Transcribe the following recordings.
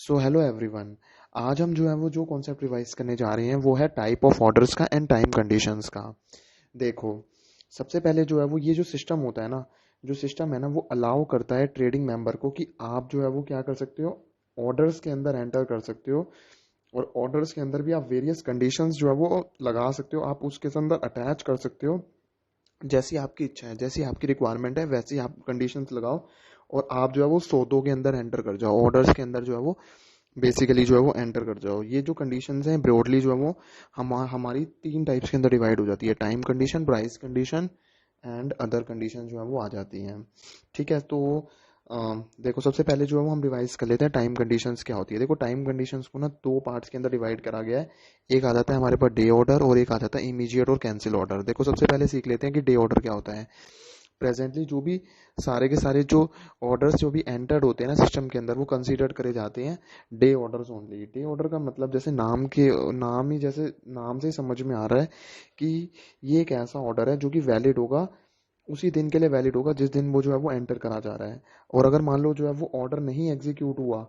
So hello everyone. आज हम जो है वो जो कॉन्सेप्ट रिवाइज करने जा रहे हैं वो है टाइप ऑफ ऑर्डर्स का एंड टाइम कंडीशंस का। देखो, सबसे पहले जो है वो ये जो सिस्टम होता है ना, जो सिस्टम है ना वो अलाउ करता है ट्रेडिंग मेंबर को कि आप जो है वो क्या कर सकते हो, ऑर्डर्स के अंदर एंटर कर सकते हो। और ऑर्डर्स के अंदर भी आप वेरियस कंडीशंस जो है वो लगा सकते हो, आप उसके अंदर अटैच कर सकते हो। जैसी आपकी इच्छा है, जैसी आपकी रिक्वायरमेंट है वैसी आप कंडीशंस लगाओ और आप जो है वो सौदों के अंदर एंटर कर जाओ, ऑर्डर्स के अंदर जो है वो बेसिकली जो है वो एंटर कर जाओ। ये जो कंडीशंस हैं ब्रॉडली जो है वो हमारी तीन टाइप्स के अंदर डिवाइड हो जाती है, time condition, price condition and other condition जो है वो आ जाती हैं। ठीक है, तो देखो सबसे पहले जो है वो हम रिवाइज कर लेते हैं टाइम कंडीशंस क्या होती है। देखो टाइम कंडीशंस को ना दो पार्ट्स के अंदर डिवाइड करा गया है। एक आ जाता है हमारे पास डे ऑर्डर और एक आ जाता है इमीडिएट और कैंसिल ऑर्डर। देखो सबसे पहले सीख लेते हैं कि डे ऑर्डर क्या होता है। प्रेजेंटली जो भी सारे के सारे जो ऑर्डर्स जो भी एंटर्ड होते हैं ना सिस्टम के अंदर वो कंसीडर करे जाते हैं day orders only. Day order का मतलब जैसे नाम ही जैसे नाम से ही समझ में आ रहा है कि ये एक ऐसा ऑर्डर है जो कि वैलिड होगा, उसी दिन के लिए वैलिड होगा जिस दिन वो जो है वो एंटर करा जा रहा है। और अगर मान लो जो है वो ऑर्डर नहीं एग्जीक्यूट हुआ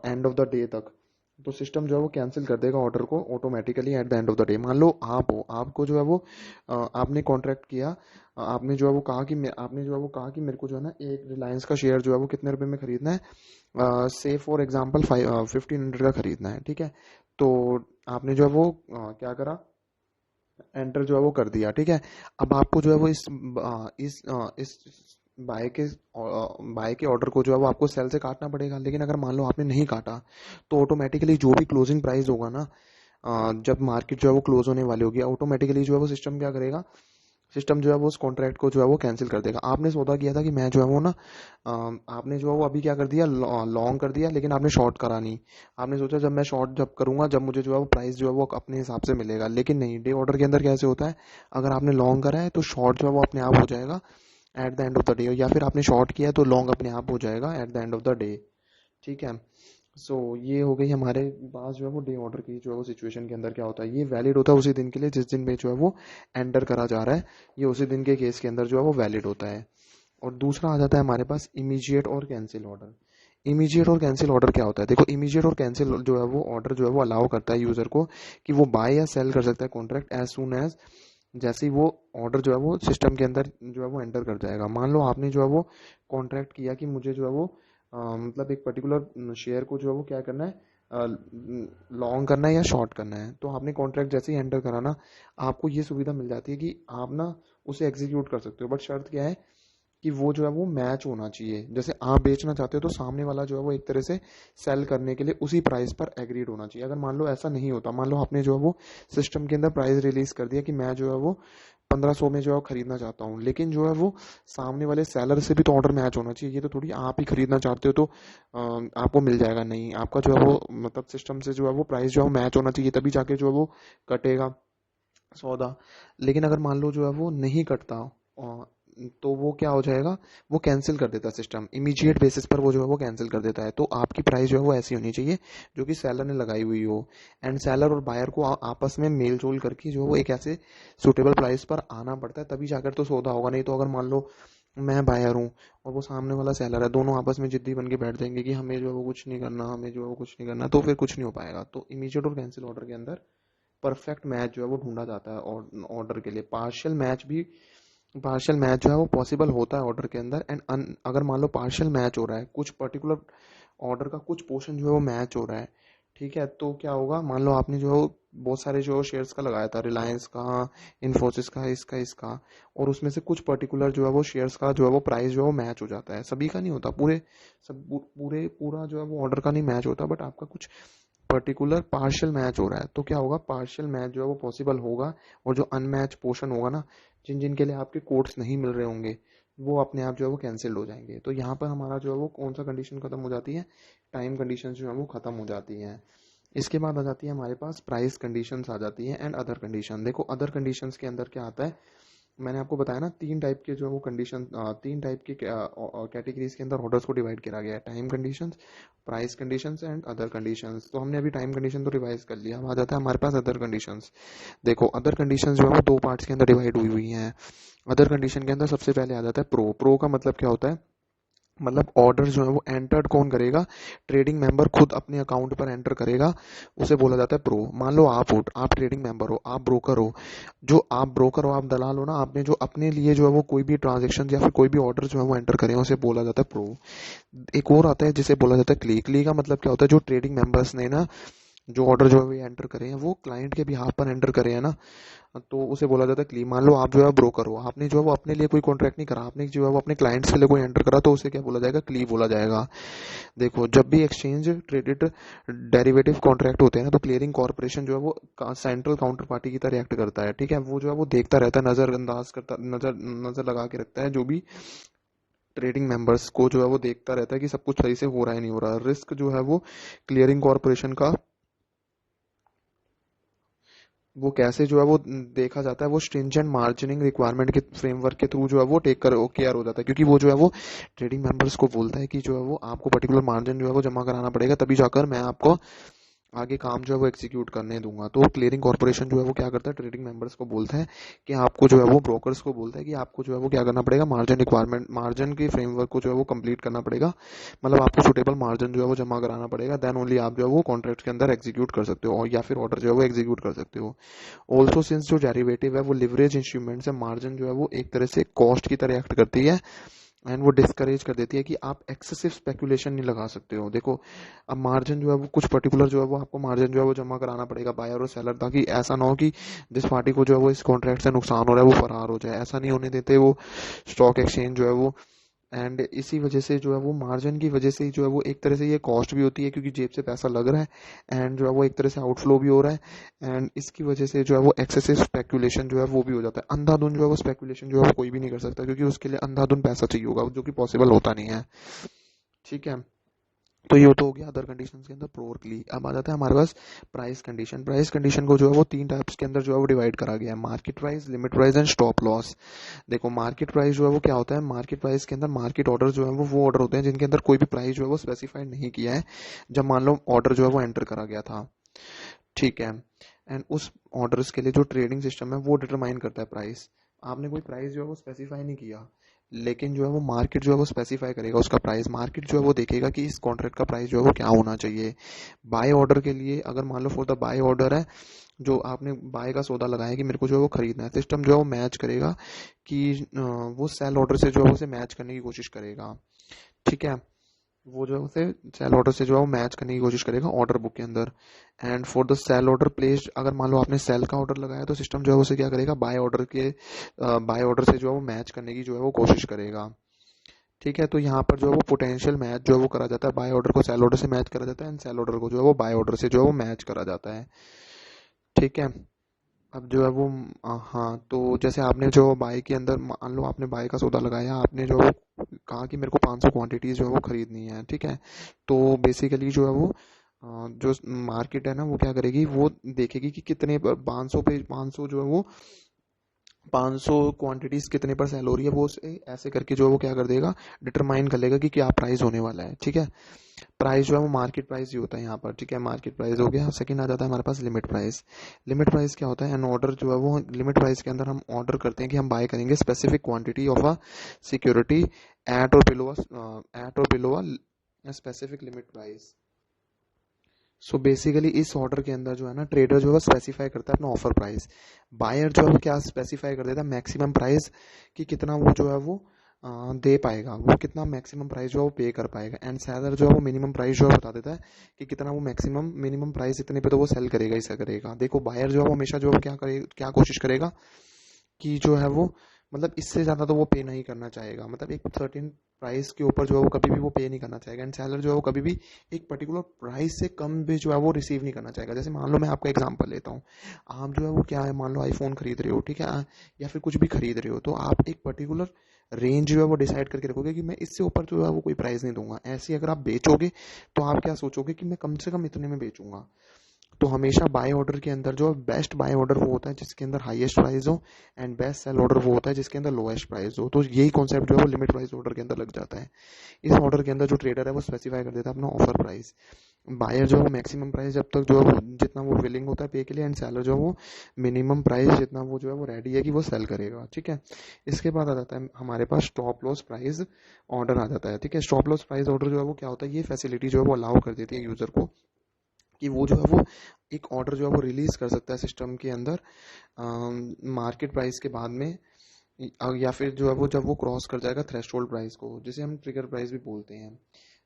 एंड ऑफ द डे तक, तो सिस्टम जो है वो कैंसिल कर देगा ऑर्डर को automatically at the end of the day. मान लो आप हो, आपको जो है वो आपने कॉन्ट्रैक्ट किया, आपने जो है वो कहा कि आपने जो है वो कहा कि मेरे को जो है ना एक रिलायंस का शेयर जो है वो कितने रुपए में खरीदना है, से फॉर एग्जाम्पल 1500 का खरीदना है। ठीक है, तो आपने जो है वो क्या करा, एंटर जो है वो कर दिया। ठीक है, अब आपको जो है वो इस बाय के ऑर्डर को जो है वो आपको सेल से काटना पड़ेगा। लेकिन अगर मान लो आपने नहीं काटा तो ऑटोमेटिकली जो भी क्लोजिंग प्राइस होगा ना, जब मार्केट जो है वो क्लोज होने वाली होगी, ऑटोमेटिकली जो है वो सिस्टम क्या करेगा, सिस्टम जो है वो उस कॉन्ट्रैक्ट को जो है वो कैंसिल कर देगा। आपने सौदा किया था कि मैं जो है वो ना आपने जो है वो अभी क्या कर दिया, लॉन्ग कर दिया, लेकिन आपने शॉर्ट करा नहीं। आपने सोचा जब मैं शॉर्ट जब करूंगा जब मुझे जो है वो प्राइस जो है वो अपने हिसाब से मिलेगा, लेकिन नहीं, डे ऑर्डर के अंदर कैसे होता है, अगर आपने लॉन्ग करा है तो शॉर्ट जो है वो अपने आप हो जाएगा at the end of the day, या फिर आपने शॉर्ट किया है तो लॉन्ग अपने आप हो जाएगा at the end of the day. ठीक है, सो ये हो गई हमारे पास जो है वो डे ऑर्डर की जो है वो सिचुएशन के अंदर क्या होता है, ये वैलिड होता है उसी दिन के लिए जिस दिन में जो है वो एंटर करा जा रहा है, ये उसी दिन के केस के अंदर जो है वो वैलिड होता है। और दूसरा आ जाता है हमारे पास इमीडिएट और कैंसिल ऑर्डर। इमीडिएट और कैंसिल ऑर्डर क्या होता है, देखो इमीडिएट और कैंसिल जो है वो ऑर्डर जो है वो अलाउ करता है यूजर को कि वो बाय या सेल कर सकता है कॉन्ट्रैक्ट एज सुन एज जैसे ही वो ऑर्डर जो है वो सिस्टम के अंदर जो है वो एंटर कर जाएगा। मान लो आपने जो है वो कॉन्ट्रैक्ट किया कि मुझे जो है वो मतलब एक पर्टिकुलर शेयर को जो है वो क्या करना है, लॉन्ग करना है या शॉर्ट करना है, तो आपने कॉन्ट्रैक्ट जैसे ही एंटर करा ना, आपको ये सुविधा मिल जाती है कि आप ना उसे एग्जीक्यूट कर सकते हो। बट शर्त क्या है कि वो जो है वो मैच होना चाहिए। जैसे आप बेचना चाहते हो तो सामने वाला जो है वो एक तरह से सेल करने के लिए उसी प्राइस पर एग्रीड होना चाहिए। अगर मान लो ऐसा नहीं होता, मान लो आपने जो है वो सिस्टम के अंदर प्राइस रिलीज कर दिया कि मैं जो है वो 1500 में जो है खरीदना चाहता हूँ, लेकिन जो है वो सामने वाले सेलर से भी तो ऑर्डर मैच होना चाहिए। ये तो थोड़ी आप ही खरीदना चाहते हो तो आपको मिल जाएगा, नहीं, आपका जो है वो मतलब सिस्टम से जो है वो प्राइस जो है मैच होना चाहिए, तभी जाके जो है वो कटेगा सौदा। लेकिन अगर मान लो जो है वो नहीं कटता, तो वो क्या हो जाएगा, वो कैंसिल कर देता है सिस्टम, इमीडिएट बेसिस पर वो जो है वो कैंसिल कर देता है। तो आपकी प्राइस जो है वो ऐसी होनी चाहिए जो कि सेलर ने लगाई हुई हो, एंड सेलर और बायर को आपस में मेल जोल करके जो है वो एक ऐसे सुटेबल प्राइस पर आना पड़ता है, तभी जाकर तो सौदा होगा। नहीं तो अगर मान लो मैं बायर हूँ और वो सामने वाला सेलर है, दोनों आपस में जिद्दी बन के बैठ जाएंगे कि हमें जो है वो कुछ नहीं करना, हमें जो है वो कुछ नहीं करना, तो फिर कुछ नहीं हो पाएगा। तो इमीडिएट और कैंसिल ऑर्डर के अंदर परफेक्ट मैच जो है वो ढूंढा जाता है ऑर्डर के लिए। पार्शियल मैच जो है वो पॉसिबल होता है ऑर्डर के अंदर। एंड अगर मान लो पार्शियल मैच हो रहा है, कुछ पर्टिकुलर ऑर्डर का कुछ पोर्शन जो है वो मैच हो रहा है, ठीक है, तो क्या होगा, मान लो आपने जो है बहुत सारे जो शेयर्स का लगाया था, रिलायंस का, इन्फोसिस का, इसका, और उसमें से कुछ पर्टिकुलर जो है वो शेयर्स का जो है वो प्राइस जो है वो मैच हो जाता है। सभी का नहीं होता, पूरा जो है वो ऑर्डर का नहीं मैच होता, बट आपका कुछ पर्टिकुलर पार्शियल मैच हो रहा है, तो क्या होगा, पार्शियल मैच जो है वो पॉसिबल होगा। और जो अनमैच पोर्शन होगा ना, जिन जिन के लिए आपके कोड्स नहीं मिल रहे होंगे, वो अपने आप जो है वो कैंसिल हो जाएंगे। तो यहाँ पर हमारा जो है वो कौन सा कंडीशन खत्म हो जाती है, टाइम कंडीशन जो है वो खत्म हो जाती है। इसके बाद आ जाती है हमारे पास प्राइस कंडीशंस आ जाती है एंड अदर कंडीशन। देखो अदर कंडीशंस के अंदर क्या आता है, मैंने आपको बताया ना तीन टाइप के जो है वो कंडीशन, तीन टाइप के कैटेगरीज के अंदर ऑर्डर्स को डिवाइड किया गया है, time conditions, price conditions and other conditions. तो हमने अभी टाइम कंडीशन तो रिवाइज कर लिया, अब आ जाता है हमारे पास अदर कंडीशंस। देखो अदर कंडीशंस जो है वो दो पार्ट्स के अंदर डिवाइड हुई हुई हैं। अदर कंडीशन के अंदर सबसे पहले आ जाता है प्रो। प्रो का मतलब क्या होता है, मतलब ऑर्डर जो है वो एंटर्ड कौन करेगा, ट्रेडिंग मेंबर खुद अपने अकाउंट पर एंटर करेगा, उसे बोला जाता है प्रो। मान लो आप ट्रेडिंग मेंबर हो, आप ब्रोकर हो, जो आप ब्रोकर हो, आप दलाल हो ना, आपने जो अपने लिए जो है वो कोई भी ट्रांजेक्शन या फिर कोई भी ऑर्डर जो है वो एंटर करें, उसे बोला जाता है प्रो। एक और आता है जिसे बोला जाता है क्ली। क्ली का मतलब क्या होता है, जो ट्रेडिंग मेंबर्स ने ना जो ऑर्डर जो है वो एंटर करे हैं वो क्लाइंट के बिहाफ पर एंटर करे हैं ना, तो उसे बोला जाता है क्ली। मान लो आप जो है ब्रोकर हो, आपने जो है वो अपने लिए कोई कॉन्ट्रैक्ट नहीं करा, आपने जो है वो अपने क्लाइंट्स के लिए कोई एंटर करा, तो उसे क्या बोला जाएगा, क्ली बोला जाएगा। देखो जब भी एक्सचेंज ट्रेडेड डेरिवेटिव कॉन्ट्रैक्ट होते हैं ना, तो क्लियरिंग कॉर्पोरेशन जो है वो सेंट्रल काउंटर पार्टी की तरह एक्ट करता है, ठीक है। वो जो है वो देखता रहता है, नजरअंदाज करता, नजर लगा के रखता है जो भी ट्रेडिंग मेंबर्स को, जो है वो देखता रहता है कि सब कुछ सही से हो रहा है नहीं हो रहा। रिस्क जो है वो क्लियरिंग कॉर्पोरेशन का वो कैसे जो है वो देखा जाता है, वो स्ट्रिंजेंट मार्जिनिंग रिक्वायरमेंट के फ्रेमवर्क के थ्रू जो है वो टेक कर केयर हो जाता है, क्योंकि वो जो है वो ट्रेडिंग मेंबर्स को बोलता है कि जो है वो आपको पर्टिकुलर मार्जिन जो है वो जमा कराना पड़ेगा, तभी जाकर मैं आपको आगे काम जो है वो एग्जीक्यूट करने दूंगा। तो क्लियरिंग कॉर्पोरेशन जो है वो क्या करता है, ट्रेडिंग मेंबर्स को बोलता है कि आपको जो है वो, ब्रोकर्स को बोलता है कि आपको जो है वो क्या करना पड़ेगा, मार्जिन रिक्वायरमेंट, मार्जिन के फ्रेमवर्क को जो है वो कंप्लीट करना पड़ेगा, मतलब आपको सुटेबल मार्जिन जो है वो जमा कराना पड़ेगा, देन ओनली आप जो है वो कॉन्ट्रैक्ट के अंदर एग्जीक्यूट कर सकते हो, और या फिर ऑर्डर जो है वो एग्जीक्यूट कर सकते हो। ऑल्सो सिंस जो डेरिवेटिव है वो लिवरेज इंस्ट्रूमेंट है, मार्जिन जो है वो एक तरह से कॉस्ट की तरह एक्ट करती है, एंड वो डिस्करेज कर देती है कि आप एक्सेसिव स्पेकुलेशन नहीं लगा सकते हो। देखो अब मार्जिन जो है वो कुछ पर्टिकुलर जो है वो आपको मार्जिन जो है वो जमा कराना पड़ेगा, बायर और सेलर, ताकि ऐसा ना हो कि जिस पार्टी को जो है वो इस कॉन्ट्रैक्ट से नुकसान हो रहा है वो फरार हो जाए, ऐसा नहीं होने देते वो स्टॉक एक्सचेंज जो है वो। एंड इसी वजह से जो है वो मार्जिन की वजह से ही जो है वो एक तरह से ये कॉस्ट भी होती है, क्योंकि जेब से पैसा लग रहा है, एंड जो है वो एक तरह से आउटफ्लो भी हो रहा है, एंड इसकी वजह से जो है वो एक्सेसिव स्पेकुलेशन जो है वो भी हो जाता है। अंधाधुन जो है वो स्पेकुलेशन जो है वो कोई भी नहीं कर सकता, क्योंकि उसके लिए अंधाधुन पैसा चाहिए होगा, जो कि पॉसिबल होता नहीं है, ठीक है। तो ये तो हो गया अदर कंडीशंस के अंदर प्रो और क्ली। अब आ जाता है हमारे पास प्राइस कंडीशन। प्राइस कंडीशन को जो है वो तीन टाइप्स के अंदर जो है वो डिवाइड करा गया है, market price, limit price and stop loss. देखो मार्केट प्राइस जो है वो क्या होता है, मार्केट प्राइस के अंदर मार्केट ऑर्डर जो है वो ऑर्डर होते हैं जिनके अंदर कोई भी प्राइस जो है वो स्पेसिफाइड नहीं किया है, जब मान लो ऑर्डर जो है वो एंटर करा गया था, ठीक है। एंड उस ऑर्डर्स के लिए जो ट्रेडिंग सिस्टम है वो डिटरमाइन करता है प्राइस। आपने कोई प्राइस जो है वो स्पेसिफाई नहीं किया, लेकिन जो है वो मार्केट जो है वो स्पेसिफाई करेगा उसका प्राइस। मार्केट जो है वो देखेगा कि इस कॉन्ट्रैक्ट का प्राइस जो है वो क्या होना चाहिए। बाय ऑर्डर के लिए अगर मान लो फॉर द बाय ऑर्डर है, जो आपने बाय का सौदा लगाया कि मेरे को जो है वो खरीदना है, सिस्टम जो है वो मैच करेगा कि वो सेल ऑर्डर से जो है उसे मैच करने की कोशिश करेगा, ठीक है। वो जो है उसे सेल ऑर्डर से जो है वो मैच करने की कोशिश करेगा ऑर्डर बुक के अंदर। And for the sale order placed, अगर मान लो आपने सेल का ऑर्डर लगाया, तो सिस्टम जो है उसे क्या करेगा, बाय ऑर्डर से जो है वो मैच करने की जो है वो कोशिश करेगा, ठीक है। तो यहाँ पर जो है वो पोटेंशियल मैच जो है वो करा जाता है, बाय ऑर्डर को सेल ऑर्डर से मैच करा जाता है, एंड सेल ऑर्डर को जो है वो बाय ऑर्डर से जो है वो मैच करा जाता है, ठीक है। अब जो है वो हाँ, तो जैसे आपने जो बाय के अंदर, मान लो आपने बाय का सौदा लगाया, आपने जो है वो कहा कि मेरे को 500 क्वांटिटीज जो है वो खरीदनी है, ठीक है। तो बेसिकली जो है वो जो मार्केट है ना वो क्या करेगी, वो देखेगी कि कितने पर 500 पे 500 जो है वो 500 क्वांटिटीज कितने पर सेल हो रही है, वो ऐसे करके जो है वो क्या कर देगा, डिटरमाइन कर लेगा कि क्या प्राइस होने वाला है, ठीक है। प्राइस जो है वो मार्केट प्राइस ही होता है यहाँ पर, ठीक है। मार्केट प्राइस हो गया। सेकंड आ जाता है हमारे पास लिमिट प्राइस। लिमिट प्राइस क्या होता है, एन ऑर्डर जो है वो लिमिट प्राइस के अंदर हम ऑर्डर करते हैं कि हम बाय करेंगे specific quantity of a security at और below a specific limit price. So basically इस ऑर्डर के अंदर जो है ना, ट्रेडर जो है स्पेसिफाई करता है अपना ऑफर प्राइस, बायर जो है वो क्या स्पेसिफाई कर देता है, मैक्सिमम प्राइस कि कितना वो जो है वो दे पाएगा, वो कितना मैक्सिमम प्राइस जो है वो पे कर पाएगा, एंड सेलर जो है वो मिनिमम प्राइस जो है बता देता है कि कितना वो मैक्सिमम मिनिमम प्राइस इतने पे तो वो सेल करेगा, ऐसा करेगा। देखो बायर जो है वो हमेशा जो है क्या करे, क्या कोशिश करेगा कि जो है वो, मतलब इससे ज़्यादा तो वो पे नहीं करना चाहेगा, मतलब एक सर्टेन प्राइस के ऊपर जो है वो कभी भी वो पे नहीं करना चाहेगा, एंड सेलर जो है वो कभी भी एक पर्टिकुलर प्राइस से कम भी जो है वो रिसीव नहीं करना चाहेगा। जैसे मान लो मैं आपका एग्जांपल लेता हूँ, आप जो है वो क्या है, मान लो आईफोन खरीद रहे हो, ठीक है, या फिर कुछ भी खरीद रहे हो, तो आप एक पर्टिकुलर रेंज जो है वो डिसाइड करके रखोगे कि मैं इससे ऊपर जो है वो कोई प्राइस नहीं दूंगा। ऐसे ही अगर आप बेचोगे तो आप क्या सोचोगे कि मैं कम से कम इतने में बेचूंगा। तो हमेशा बाय ऑर्डर के अंदर जो बेस्ट बाय ऑर्डर वो होता है जिसके अंदर हाईएस्ट प्राइस हो, एंड बेस्ट सेल ऑर्डर वो होता है जिसके अंदर लोएस्ट प्राइस हो। तो यही कॉन्सेप्ट जो है वो लिमिट प्राइस ऑर्डर के अंदर लग जाता है। इस ऑर्डर के अंदर जो ट्रेडर है वो स्पेसिफाई कर देता है अपना ऑफर प्राइस, बायर जो है वो मैक्सिमम प्राइस जब तक जो है वो जितना वो विलिंग होता है पे के लिए, एंड सेलर जो है वो मिनिमम प्राइस जितना वो जो है वो रेडी है कि वो सेल करेगा, ठीक है। इसके बाद आ जाता है हमारे पास स्टॉप लॉस प्राइस ऑर्डर आ जाता है, ठीक है। स्टॉप लॉस प्राइस ऑर्डर जो है वो क्या होता है, ये फैसिलिटी जो है वो अलाउ कर देती है यूजर को कि वो जो है वो एक ऑर्डर जो है वो रिलीज कर सकता है सिस्टम के अंदर मार्केट प्राइस के बाद में, या फिर जो है वो जब वो क्रॉस कर जाएगा थ्रेशोल्ड प्राइस को, जिसे हम ट्रिगर प्राइस भी बोलते हैं।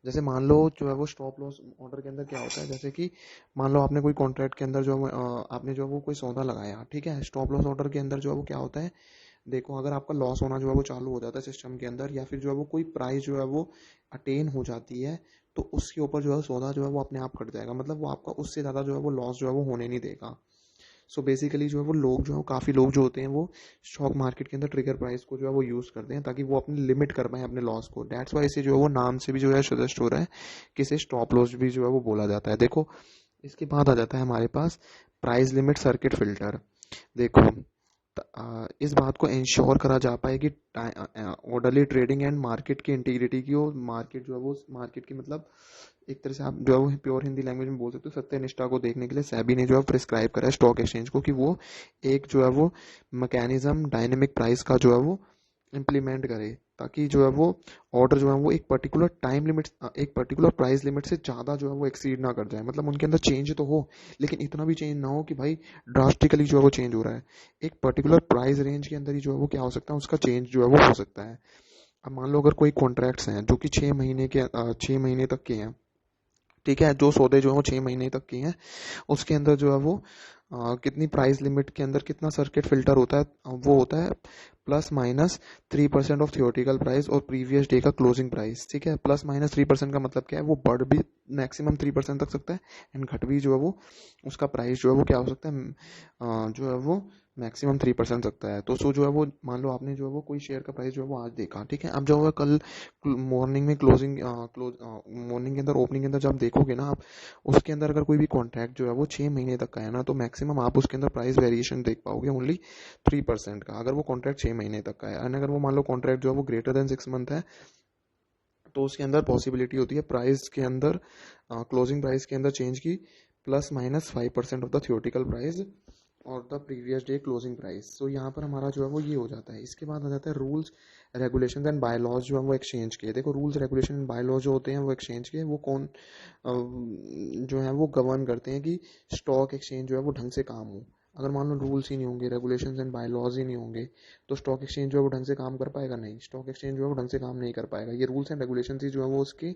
जैसे मान लो जो है वो स्टॉप लॉस ऑर्डर के अंदर क्या होता है, जैसे कि मान लो आपने कोई कॉन्ट्रैक्ट के अंदर जो है आपने जो है वो कोई सौदा लगाया, ठीक है। स्टॉप लॉस ऑर्डर के अंदर जो है वो क्या होता है, देखो अगर आपका लॉस होना जो है वो चालू हो जाता है सिस्टम के अंदर, या फिर जो है वो कोई प्राइस जो है वो अटेन हो जाती है, तो उसके ऊपर जो है सौदा जो है वो अपने आप कट जाएगा, मतलब वो आपका उससे ज़्यादा जो है वो लॉस जो है वो होने नहीं देगा। सो बेसिकली जो है वो लोग जो है काफ़ी लोग जो होते हैं वो स्टॉक मार्केट के अंदर ट्रिगर प्राइस को जो है वो यूज़ करते हैं ताकि वो अपनी लिमिट कर पाए अपने लॉस को। दैट्स वाई इसे जो है वो नाम से भी जो है सजेस्ट हो रहा है कि इसे स्टॉप लॉस भी जो है वो बोला जाता है। देखो इसके बाद आ जाता है हमारे पास प्राइस लिमिट सर्किट फिल्टर। देखो इस बात को इंश्योर करा जा पाए कि ऑर्डरली ट्रेडिंग एंड मार्केट की इंटीग्रिटी की, और मार्केट जो है वो मार्केट की मतलब एक तरह से आप जो है वो प्योर हिंदी लैंग्वेज में बोल सकते हो सत्यनिष्ठा को देखने के लिए सेबी ने जो है प्रिस्क्राइब करा है स्टॉक एक्सचेंज को कि वो एक जो है वो मैकेनिज्म डायनेमिक प्राइस का जो है वो इम्प्लीमेंट करे, ताकि जो है वो ऑर्डर जो है वो एक पर्टिकुलर टाइम लिमिट, एक पर्टिकुलर प्राइस लिमिट से ज़्यादा जो है वो एक्सीड ना कर जाए। मतलब उनके अंदर चेंज तो हो, लेकिन इतना भी चेंज ना हो कि भाई ड्रास्टिकली जो है वो चेंज हो रहा है। एक पर्टिकुलर प्राइस रेंज के अंदर ही जो है वो क्या हो सकता है, उसका चेंज जो है वो हो सकता है। अब मान लो अगर कोई कॉन्ट्रैक्ट्स हैं जो कि 6 महीने के 6 महीने तक के हैं, ठीक है, जो सौदे जो है वो 6 महीने तक की हैं, उसके अंदर जो है वो कितनी प्राइस लिमिट के अंदर कितना सर्किट फिल्टर होता है, वो होता है +- 3% ऑफ थियोरेटिकल प्राइस और प्रीवियस डे का क्लोजिंग प्राइस, ठीक है। +- 3% का मतलब क्या है, वो बढ़ भी मैक्सिमम 3% तक सकता है, एंड घट भी जो है वो उसका प्राइस जो है वो क्या हो सकता है, जो है वो मैक्सिमम 3% सकता है। तो सो जो है वो मान लो आपने जो है वो कोई शेयर का प्राइस जो है वो आज देखा, ठीक है। अब जो है कल मॉर्निंग में मॉर्निंग के अंदर ओपनिंग के अंदर जब देखोगे ना आप, उसके अंदर अगर कोई भी कॉन्ट्रैक्ट जो है वो 6 महीने तक का है ना, तो मैक्सिमम आप उसके अंदर प्राइस वेरिएशन देख पाओगे ओनली 3% का, अगर वो कॉन्ट्रैक्ट 6 महीने तक का है। एंड अगर वो मान लो कॉन्ट्रैक्ट जो है वो ग्रेटर देन 6 मंथ है, तो उसके अंदर पॉसिबिलिटी होती है प्राइस के अंदर क्लोजिंग प्राइस के अंदर चेंज की +- 5% ऑफ द थियोरेटिकल प्राइस और the previous day closing price. So यहाँ पर हमारा जो है वो ये हो जाता है। इसके बाद आ जाता है rules regulation and bylaws जो है वो एक्सचेंज के। देखो rules regulation and bylaws जो होते हैं वो एक्सचेंज के, वो कौन जो है वो गवर्न करते हैं कि स्टॉक एक्सचेंज जो है वो ढंग से काम हो। अगर मान लो रूल्स ही नहीं होंगे, रेगुलेशंस एंड बाय लॉज ही नहीं होंगे, तो स्टॉक एक्सचेंज जो है वो ढंग से काम कर पाएगा नहीं, स्टॉक एक्सचेंज जो है वो ढंग से काम नहीं कर पाएगा। ये रूल्स एंड रेगुलेशन ही जो है वो उसकी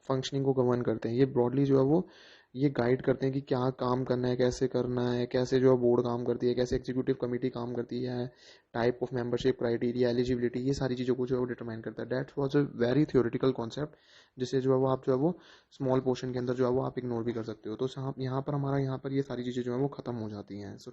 फंक्शनिंग को गवर्न करते हैं। ये ब्रॉडली जो है वो ये गाइड करते हैं कि क्या काम करना है, कैसे करना है, कैसे जो है बोर्ड काम करती है, कैसे एग्जीक्यूटिव कमेटी काम करती है, type of membership criteria eligibility, ये सारी चीज़ों को जो है वो डिटरमाइन करता है। That was a very theoretical concept, जिसे जो है वो आप जो है वो स्मॉल पोर्शन के अंदर जो है वो आप इग्नोर भी कर सकते हो। तो यहाँ पर हमारा यहाँ पर ये सारी चीज़ें जो है वो खत्म हो जाती हैं।